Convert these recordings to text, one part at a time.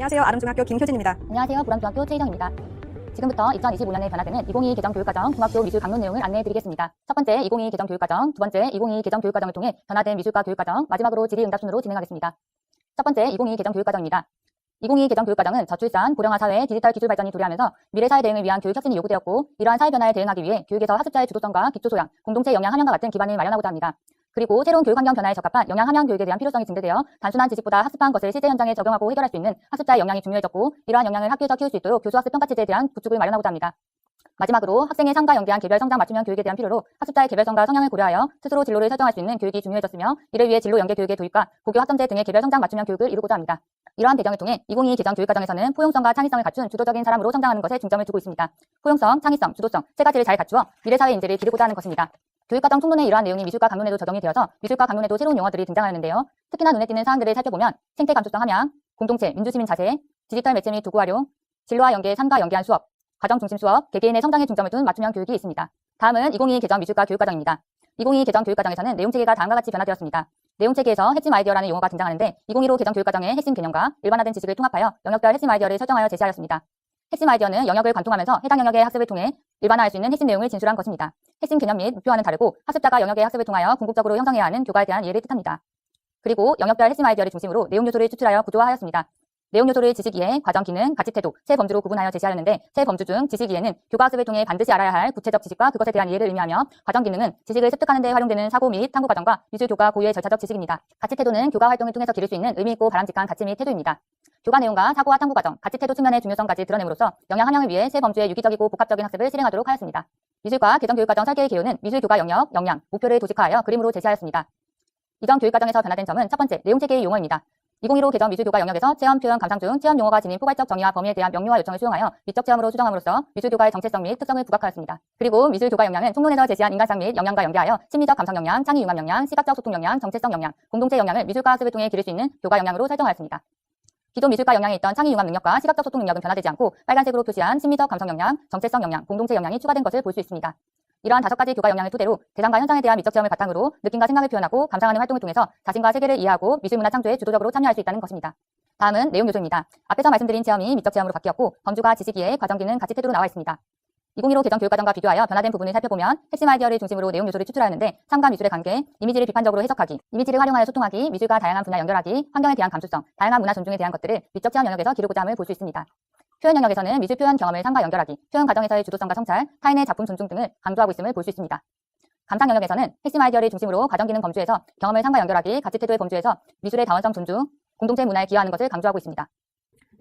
안녕하세요. 아름중학교 김효진입니다. 안녕하세요. 보람중학교 최희정입니다. 지금부터 2025년에 변화되는 2022 개정교육과정 중학교 미술 강론 내용을 안내해드리겠습니다. 첫 번째 2022 개정교육과정, 두 번째 2022 개정교육과정을 통해 변화된 미술과 교육과정, 마지막으로 질의응답 순으로 진행하겠습니다. 첫 번째 2022 개정교육과정입니다. 2022 개정교육과정은 저출산, 고령화 사회의 디지털 기술 발전이 도래하면서 미래 사회 대응을 위한 교육 혁신이 요구되었고, 이러한 사회 변화에 대응하기 위해 교육에서 학습자의 주도성과 기초 소양, 공동체 역량 함양과 같은 기반을 마련하고자 합니다. 그리고 새로운 교육 환경 변화에 적합한 역량 함양 교육에 대한 필요성이 증대되어 단순한 지식보다 학습한 것을 실제 현장에 적용하고 해결할 수 있는 학습자의 역량이 중요해졌고, 이러한 역량을 학교에서 키울 수 있도록 교수학습 평가 체제에 대한 구축을 마련하고자 합니다. 마지막으로 학생의 삶과 연계한 개별 성장 맞춤형 교육에 대한 필요로 학습자의 개별성과 성향을 고려하여 스스로 진로를 설정할 수 있는 교육이 중요해졌으며, 이를 위해 진로 연계 교육의 도입과 고교 학점제 등의 개별 성장 맞춤형 교육을 이루고자 합니다. 이러한 배경을 통해 2022 개정 교육과정에서는 포용성과 창의성을 갖춘 주도적인 사람으로 성장하는 것에 중점을 두고 있습니다. 포용성, 창의성, 주도성 세 가지를 잘 갖추어 미래 사회 인재를 기르고자 하는 것입니다. 교육과정 총론의 이러한 내용이 미술과 강론에도 적용이 되어서 미술과 강론에도 새로운 용어들이 등장하였는데요. 특히나 눈에 띄는 사항들을 살펴보면 생태 감수성 함양, 공동체, 민주시민 자세, 디지털 매체 및 도구 활용, 진로와 연계, 삶과 연계한 수업, 과정 중심 수업, 개개인의 성장에 중점을 둔 맞춤형 교육이 있습니다. 다음은 2022 개정 미술과 교육과정입니다. 2022 개정 교육과정에서는 내용체계가 다음과 같이 변화되었습니다. 내용체계에서 핵심 아이디어라는 용어가 등장하는데, 2015 개정 교육과정의 핵심 개념과 일반화된 지식을 통합하여 영역별 핵심 아이디어를 설정하여 제시하였습니다. 핵심 아이디어는 영역을 관통하면서 해당 영역의 학습을 통해 일반화할 수 있는 핵심 내용을 진술한 것입니다. 핵심 개념 및 목표와는 다르고 학습자가 영역의 학습을 통하여 궁극적으로 형성해야 하는 교과에 대한 이해를 뜻합니다. 그리고 영역별 핵심 아이디어를 중심으로 내용 요소를 추출하여 구조화하였습니다. 내용 요소를 지식 이해, 과정 기능, 가치 태도, 세 범주로 구분하여 제시하였는데, 세 범주 중 지식 이해는 교과 학습을 통해 반드시 알아야 할 구체적 지식과 그것에 대한 이해를 의미하며, 과정 기능은 지식을 습득하는 데 활용되는 사고 및 탐구 과정과 미술 교과 고유의 절차적 지식입니다. 가치 태도는 교과 활동을 통해서 기를 수 있는 의미 있고 바람직한 가치 및 태도입니다. 교과 내용과 사고와 탐구 과정, 가치 태도 측면의 중요성까지 드러냄으로써 역량 함양을 위해 세 범주의 유기적이고 복합적인 학습을 실행하도록 하였습니다. 미술과 개정 교육과정 설계의 개요는 미술 교과 영역, 역량, 목표를 도식화하여 그림으로 제시하였습니다. 이전 교육과정에서 변화된 점은 첫 번째, 내용체계의 용어입니다. 2015 개정 미술교과 영역에서 체험, 표현, 감상 중 체험 용어가 지닌 포괄적 정의와 범위에 대한 명료화 요청을 수용하여 미적 체험으로 수정함으로써 미술교과의 정체성 및 특성을 부각하였습니다. 그리고 미술교과 역량은 총론에서 제시한 인간상 및 역량과 연계하여 심리적 감성 역량, 창의 융합 역량, 시각적 소통 역량, 정체성 역량, 공동체 역량을 미술과 학습을 통해 기를 수 있는 교과 역량으로 설정하였습니다. 기존 미술과 역량에 있던 창의 융합 능력과 시각적 소통 능력은 변화되지 않고 빨간색으로 표시한 심리적 감성 역량, 정체성 역량, 공동체 역량이 추가된 것을 볼 수 있습니다. 이러한 5가지 교과 역량을 토대로 대상과 현상에 대한 미적 체험을 바탕으로 느낌과 생각을 표현하고 감상하는 활동을 통해서 자신과 세계를 이해하고 미술문화 창조에 주도적으로 참여할 수 있다는 것입니다. 다음은 내용 요소입니다. 앞에서 말씀드린 체험이 미적 체험으로 바뀌었고, 범주가 지식 이해, 과정 기능, 가치 태도로 나와 있습니다. 2015 개정 교육과정과 비교하여 변화된 부분을 살펴보면 핵심 아이디어를 중심으로 내용 요소를 추출하였는데, 삶과 미술의 관계, 이미지를 비판적으로 해석하기, 이미지를 활용하여 소통하기, 미술과 다양한 분야 연결하기, 환경에 대한 감수성, 다양한 문화 존중에 대한 것들을 미적 체험 영역에서 기르고자 함을 볼 수 있습니다. 표현 영역에서는 미술 표현 경험을 삶과 연결하기, 표현 과정에서의 주도성과 성찰, 타인의 작품 존중 등을 강조하고 있음을 볼 수 있습니다. 감상 영역에서는 핵심 아이디어를 중심으로 과정 기능 범주에서 경험을 삶과 연결하기, 가치 태도의 범주에서 미술의 다원성 존중, 공동체 문화에 기여하는 것을 강조하고 있습니다.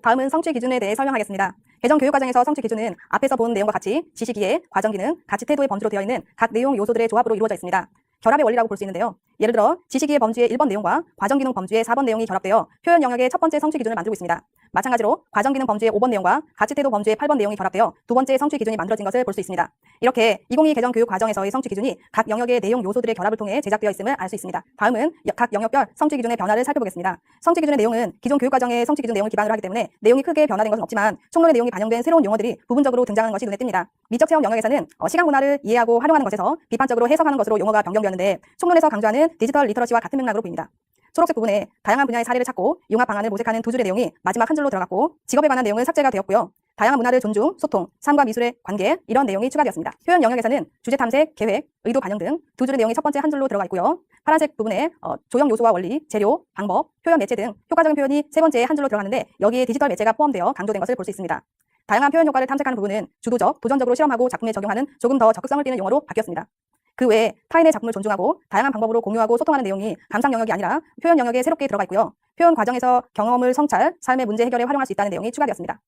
다음은 성취 기준에 대해 설명하겠습니다. 개정 교육과정에서 성취 기준은 앞에서 본 내용과 같이 지식 이해, 과정 기능, 가치 태도의 범주로 되어 있는 각 내용 요소들의 조합으로 이루어져 있습니다. 결합의 원리라고 볼 수 있는데요. 예를 들어 지식 이해 범주의 1번 내용과 과정 기능 범주의 4번 내용이 결합되어 표현 영역의 첫 번째 성취 기준을 만들고 있습니다. 마찬가지로 과정 기능 범주의 5번 내용과 가치 태도 범주의 8번 내용이 결합되어 두 번째 성취 기준이 만들어진 것을 볼 수 있습니다. 이렇게 2022 개정 교육 과정에서의 성취 기준이 각 영역의 내용 요소들의 결합을 통해 제작되어 있음을 알 수 있습니다. 다음은 각 영역별 성취 기준의 변화를 살펴보겠습니다. 성취 기준의 내용은 기존 교육 과정의 성취 기준 내용을 기반으로 하기 때문에 내용이 크게 변화된 것은 없지만 총론의 내용이 반영된 새로운 용어들이 부분적으로 등장하는 것이 눈에 띕니다. 미적 체험 영역에서는 시각 문화를 이해하고 활용하는 것에서 비판적으로 해석하는 것으로 용어가 변경되었는데, 총론에서 강조하는 디지털 리터러시와 같은 맥락으로 보입니다. 초록색 부분에 다양한 분야의 사례를 찾고 융합 방안을 모색하는 두 줄의 내용이 마지막 한 줄로 들어갔고, 직업에 관한 내용은 삭제가 되었고요. 다양한 문화를 존중, 소통, 삶과 미술의 관계, 이런 내용이 추가되었습니다. 표현 영역에서는 주제 탐색, 계획, 의도 반영 등 두 줄의 내용이 첫 번째 한 줄로 들어가 있고요. 파란색 부분에 조형 요소와 원리, 재료, 방법, 표현 매체 등 효과적인 표현이 세 번째 한 줄로 들어가는데, 여기에 디지털 매체가 포함되어 강조된 것을 볼 수 있습니다. 다양한 표현 효과를 탐색하는 부분은 주도적, 도전적으로 실험하고 작품에 적용하는 조금 더 적극성을 띠는 용어로 바뀌었습니다. 그 외에 타인의 작품을 존중하고 다양한 방법으로 공유하고 소통하는 내용이 감상 영역이 아니라 표현 영역에 새롭게 들어가 있고요. 표현 과정에서 경험을 성찰, 삶의 문제 해결에 활용할 수 있다는 내용이 추가되었습니다.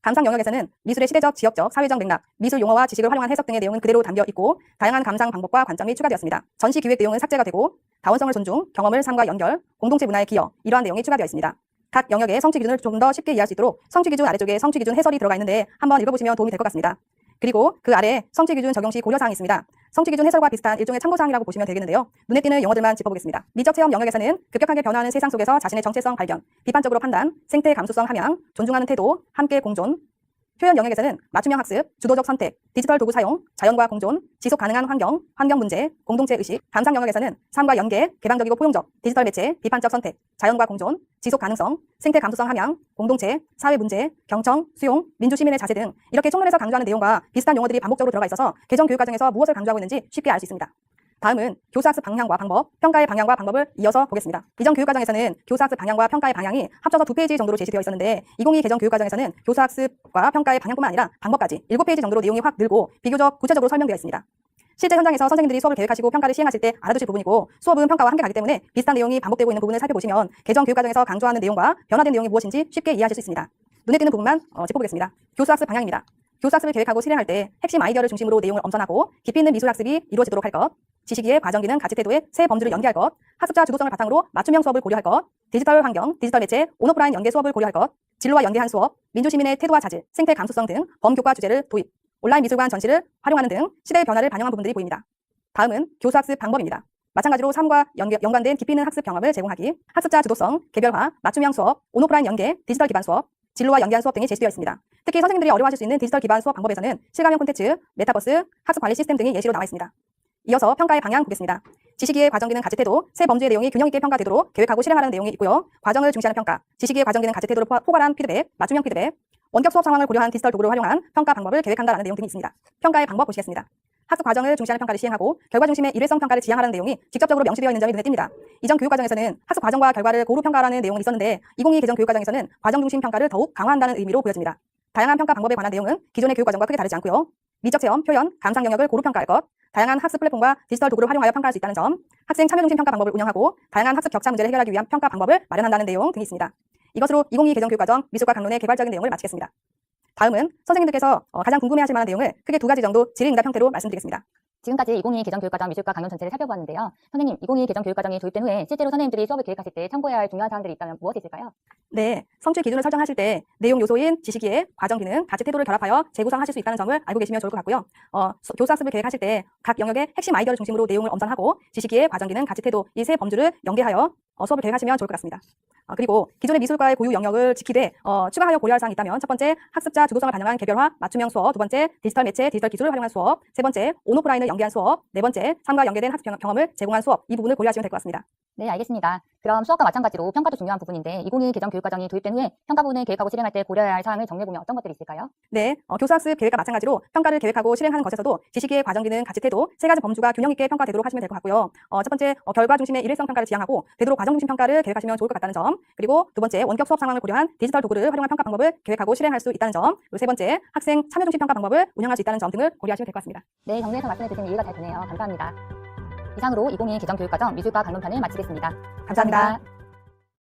감상 영역에서는 미술의 시대적, 지역적, 사회적 맥락, 미술 용어와 지식을 활용한 해석 등의 내용은 그대로 담겨 있고, 다양한 감상 방법과 관점이 추가되었습니다. 전시 기획 내용은 삭제가 되고, 다원성을 존중, 경험을 삶과 연결, 공동체 문화에 기여, 이러한 내용이 추가되어 있습니다. 각 영역의 성취 기준을 좀 더 쉽게 이해할 수 있도록 성취 기준 아래쪽에 성취 기준 해설이 들어가 있는데 한번 읽어보시면 도움이 될 것 같습니다. 그리고 그 아래 성취 기준 적용 시 고려사항이 있습니다. 성취 기준 해설과 비슷한 일종의 참고사항이라고 보시면 되겠는데요. 눈에 띄는 용어들만 짚어보겠습니다. 미적 체험 영역에서는 급격하게 변화하는 세상 속에서 자신의 정체성 발견, 비판적으로 판단, 생태 감수성 함양, 존중하는 태도, 함께 공존, 표현 영역에서는 맞춤형 학습, 주도적 선택, 디지털 도구 사용, 자연과 공존, 지속 가능한 환경, 환경 문제, 공동체 의식, 감상 영역에서는 삶과 연계, 개방적이고 포용적, 디지털 매체, 비판적 선택, 자연과 공존, 지속 가능성, 생태 감수성 함양, 공동체, 사회 문제, 경청, 수용, 민주 시민의 자세 등 이렇게 총론에서 강조하는 내용과 비슷한 용어들이 반복적으로 들어가 있어서 개정 교육 과정에서 무엇을 강조하고 있는지 쉽게 알 수 있습니다. 다음은 교사학습 방향과 방법, 평가의 방향과 방법을 이어서 보겠습니다. 이전 교육과정에서는 교사학습 방향과 평가의 방향이 합쳐서 2페이지 정도로 제시되어 있었는데 2022 개정 교육과정에서는 교사학습과 평가의 방향뿐만 아니라 방법까지 7페이지 정도로 내용이 확 늘고 비교적 구체적으로 설명되어 있습니다. 실제 현장에서 선생님들이 수업을 계획하시고 평가를 시행하실 때 알아두실 부분이고 수업은 평가와 함께 가기 때문에 비슷한 내용이 반복되고 있는 부분을 살펴보시면 개정 교육과정에서 강조하는 내용과 변화된 내용이 무엇인지 쉽게 이해하실 수 있습니다. 눈에 띄는 부분만 짚어보겠습니다. 교사학습 방향입니다. 교사학습을 계획하고 실행할 때 핵심 아이디어를 중심으로 내용을 엄선하고 깊이 있는 미술학습이 이루어지도록 할 것, 지식이해, 과정기능, 가치태도의 세 범주를 연계할 것, 학습자 주도성을 바탕으로 맞춤형 수업을 고려할 것, 디지털 환경, 디지털 매체, 온오프라인 연계 수업을 고려할 것, 진로와 연계한 수업, 민주시민의 태도와 자질, 생태 감수성 등 범교과 주제를 도입, 온라인 미술관 전시를 활용하는 등 시대의 변화를 반영한 부분들이 보입니다. 다음은 교사학습 방법입니다. 마찬가지로 삶과 연관된 깊이 있는 학습 경험을 제공하기, 학습자 주도성, 개별화, 맞춤형 수업, 온오프라인 연계, 디지털 기반 수업, 진로와 연계한 수업 등이 제시되어 있습니다. 특히 선생님들이 어려워하실 수 있는 디지털 기반 수업 방법에서는 실감형 콘텐츠, 메타버스, 학습 관리 시스템 등이 예시로 나와 있습니다. 이어서 평가의 방향 보겠습니다. 지식이해, 과정기능, 가치태도 세 범주의 내용이 균형 있게 평가되도록 계획하고 실행하는 내용이 있고요. 과정을 중시하는 평가, 지식이해, 과정기능, 가치태도를 포괄한 피드백, 맞춤형 피드백, 원격 수업 상황을 고려한 디지털 도구를 활용한 평가 방법을 계획한다라는 내용 등이 있습니다. 평가의 방법 보시겠습니다. 학습 과정을 중시하는 평가를 시행하고 결과 중심의 일회성 평가를 지향하라는 내용이 직접적으로 명시되어 있는 점이 눈에 띕니다. 이전 교육과정에서는 학습 과정과 결과를 고루 평가하라는 내용은 있었는데 2022 개정 교육과정에서는 과정 중심 평가를 더욱 강화한다는 의미로 보여집니다. 다양한 평가 방법에 관한 내용은 기존의 교육과정과 크게 다르지 않고요. 미적 체험, 표현, 감상 영역을 고루 평가할 것, 다양한 학습 플랫폼과 디지털 도구를 활용하여 평가할 수 있다는 점, 학생 참여 중심 평가 방법을 운영하고 다양한 학습 격차 문제를 해결하기 위한 평가 방법을 마련한다는 내용 등이 있습니다. 이것으로 2022 개정 교육과정 미술과 강론의 개괄적인 내용을 마치겠습니다. 다음은 선생님들께서 가장 궁금해하실 만한 내용을 크게 2가지 정도 질의응답 형태로 말씀드리겠습니다. 지금까지 2022 개정 교육과정 미술과 강론 전체를 살펴보았는데요. 선생님, 2022 개정 교육과정이 도입된 후에 실제로 선생님들이 수업을 계획하실 때 참고해야 할 중요한 사항들이 있다면 무엇이 있을까요? 네, 성취 기준을 설정하실 때 내용 요소인 지식이해, 과정기능, 가치태도를 결합하여 재구성하실 수 있다는 점을 알고 계시면 좋을 것 같고요. 교사학습을 계획하실 때 각 영역의 핵심 아이디어를 중심으로 내용을 엄선하고 지식이해, 과정기능, 가치태도 이 세 범주를 연계하여 수업을 계획하시면 좋을 것 같습니다. 그리고 기존의 미술과의 고유 영역을 지키되 추가하여 고려할 사항이 있다면 첫 번째, 학습자 주도성을 반영한 개별화, 맞춤형 수업, 두 번째, 디지털 매체, 디지털 기술을 활용한 수업, 세 번째, 온오프라인을 연계한 수업, 네 번째, 삶과 연계된 학습 경험을 제공한 수업, 이 부분을 고려하시면 될 것 같습니다. 네, 알겠습니다. 그럼 수업과 마찬가지로 평가도 중요한 부분인데 2022 개정 교육과정이 도입된 후에 평가 부분을 계획하고 실행할 때 고려해야 할 사항을 정리해보면 어떤 것들이 있을까요? 네, 교사학습 계획과 마찬가지로 평가를 계획하고 실행하는 것에서도 지식이해, 과정기능, 가치태도 세 가지 범주가 균형 있게 평가되도록 하시면 될 것 같고요. 첫 번째, 결과 중심의 일회성 평가를 지향하고 되도록 과정 중심 평가를 계획하시면 좋을 것 같다는 점, 그리고 두 번째, 원격 수업 상황을 고려한 디지털 도구를 활용한 평가 방법을 계획하고 실행할 수 있다는 점, 그리고 세 번째, 학생 참여 중심 평가 방법을 운영할 수 있다는 점 등을 고려하시면 될 것 같습니다. 네, 정리해서 말씀해 주신 이해가 잘 되네요. 감사합니다. 이상으로 2022 개정 교육과정 미술과 강론편을 마치겠습니다. 감사합니다.